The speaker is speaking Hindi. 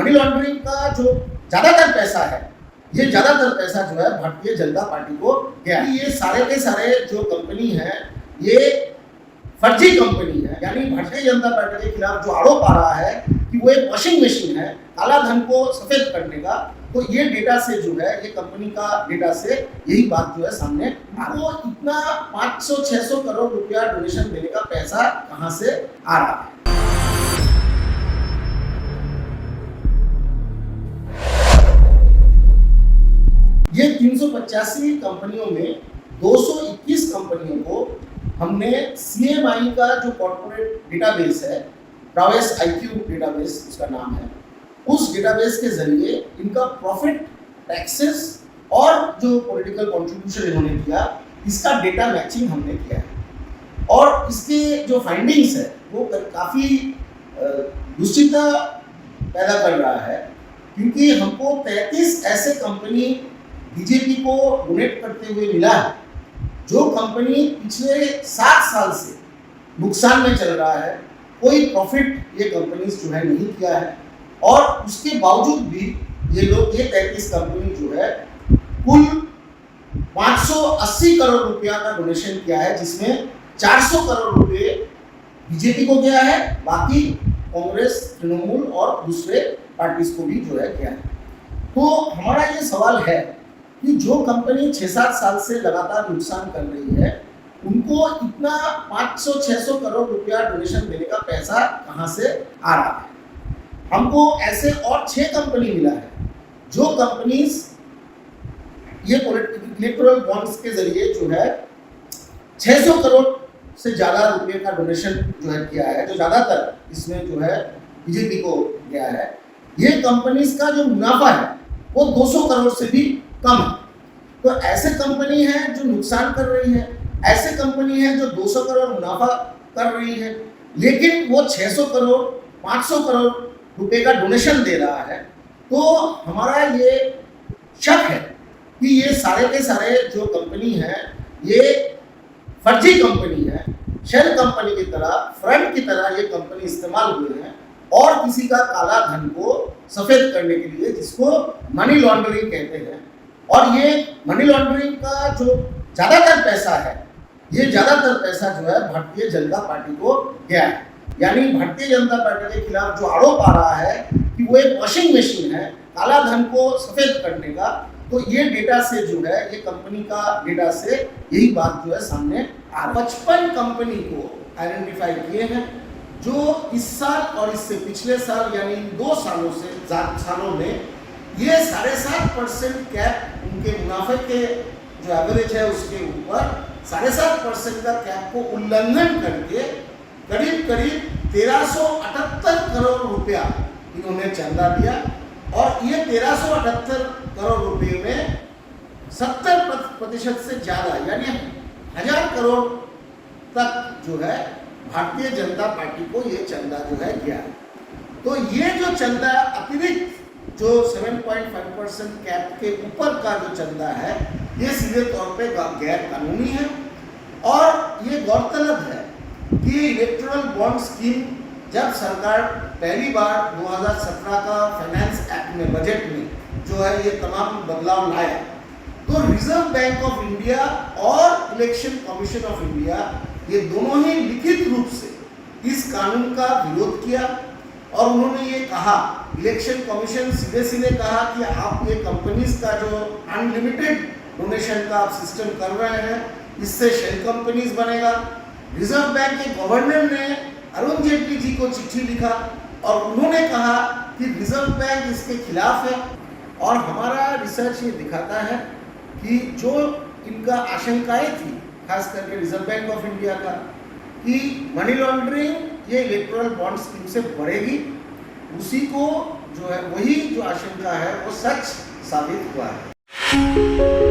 मनी लॉन्ड्रिंग का जो ज्यादातर पैसा है, ये ज्यादातर पैसा जो है भारतीय जनता पार्टी को गया। ये सारे के सारे जो कंपनी है ये फर्जी कंपनी है, यानी भारतीय जनता पार्टी के खिलाफ जो आरोप आ रहा है कि वो एक वॉशिंग मशीन है काला धन को सफेद करने का, तो ये डेटा से जो है, ये कंपनी का डेटा से यही बात जो है सामने वो इतना 500-600 करोड़ रुपया डोनेशन देने का पैसा कहां से आ रहा है। ये 385 कंपनियों में 221 कंपनियों को हमने CMI का जो कॉर्पोरेट डेटाबेस है, ट्रावेस IQ डेटाबेस उसका नाम है, उस डेटाबेस के जरिए इनका प्रॉफिट, टैक्सेस और जो पॉलिटिकल कंट्रीब्यूशन इन्होंने किया, इसका डेटा मैचिंग हमने किया है। और इसके जो फाइंडिंग्स है वो काफ़ी दुश्चिंता पैदा कर रहा है, क्योंकि हमको 33 ऐसे कंपनी बीजेपी को डोनेट करते हुए मिला है जो कंपनी पिछले 7 साल से नुकसान में चल रहा है, कोई प्रॉफिट ये कंपनीज जो है नहीं किया है, और उसके बावजूद भी ये लोग, ये 33 कंपनी जो है कुल 580 करोड़ रुपया का डोनेशन किया है, जिसमें 400 करोड़ रुपए बीजेपी को गया है, बाकी कांग्रेस, तृणमूल और दूसरे पार्टीज को भी जो है किया है। तो हमारा ये सवाल है कि जो कंपनी 6-7 साल से लगातार नुकसान कर रही है, उनको इतना 500-600 करोड़ रुपया डोनेशन देने का पैसा कहां से आ रहा है। हमको ऐसे और 6 कंपनी मिला है जो कंपनीज ये इलेक्टोरल बॉन्ड्स के जरिए जो है 600 करोड़ से ज्यादा रुपए का डोनेशन जो है किया है, जो ज्यादातर इसमें जो है बीजेपी को गया है। ये कंपनीज का जो मुनाफा है वो 200 करोड़ से भी कम है। तो ऐसे कंपनी है जो नुकसान कर रही है, ऐसे कंपनी है जो 200 करोड़ मुनाफा कर रही है, लेकिन वो 600 करोड़ 500 करोड़ रुपए का डोनेशन दे रहा है। तो हमारा ये शक है कि ये सारे के सारे जो कंपनी है ये फर्जी कंपनी है, शेल कंपनी की तरह, फ्रंट की तरह ये कंपनी इस्तेमाल हुए हैं और किसी का काला धन को सफेद करने के लिए, जिसको मनी लॉन्ड्रिंग कहते हैं। और ये मनी लॉन्ड्रिंग का जो ज्यादातर पैसा है, ये ज्यादातर पैसा जो है भारतीय जनता पार्टी को गया है, यानी भारतीय जनता पार्टी के खिलाफ जो आरोप आ रहा है कि वो एक वॉशिंग मशीन है काला धन को सफेद करने का, तो ये डेटा से जो है, ये कंपनी का डेटा से यही बात जो है सामने आ रहा है। 55 कंपनी को आइडेंटिफाई किए हैं जो इस साल और इससे पिछले साल, यानी 2 सालों में ये 7.5% कैप, उनके मुनाफे के जो एवरेज है उसके ऊपर 7.5% का कैप को उल्लंघन करके करीब 1378 करोड़ रुपया इन्होंने चंदा दिया। और ये 1378 करोड़ रुपए में 70% से ज्यादा, यानी 1000 करोड़ तक जो है भारतीय जनता पार्टी को ये चंदा जो है गया। तो ये जो चंदा अतिरिक्त जो 7.5% कैप के ऊपर का जो चंदा है, ये सीधे तौर पे गैर कानूनी है। और ये गौरतलब है कि इलेक्टोरल बॉन्ड स्कीम जब सरकार पहली बार 2017 का फाइनेंस एक्ट में, बजट में जो है ये तमाम बदलाव लाया, तो रिजर्व बैंक ऑफ इंडिया और इलेक्शन कमीशन ऑफ इंडिया ये दोनों ही लिखित रूप से इस कानून का विरोध किया। और उन्होंने ये कहा, इलेक्शन कमीशन सीधे कहा कि आप ये कंपनीज का जो अनलिमिटेड डोनेशन का आप सिस्टम कर रहे हैं, इससे शेल कंपनीज बनेगा। रिजर्व बैंक के गवर्नर ने अरुण जेटली जी को चिट्ठी लिखा और उन्होंने कहा कि रिजर्व बैंक इसके खिलाफ है। और हमारा रिसर्च ये दिखाता है कि जो इनका आशंकाएं थी, खास करके रिजर्व बैंक ऑफ इंडिया का, कि मनी लॉन्ड्रिंग ये इलेक्टोरल बॉन्ड स्कीम से बढ़ेगी, उसी को जो है, वही जो आशंका है वो सच साबित हुआ है।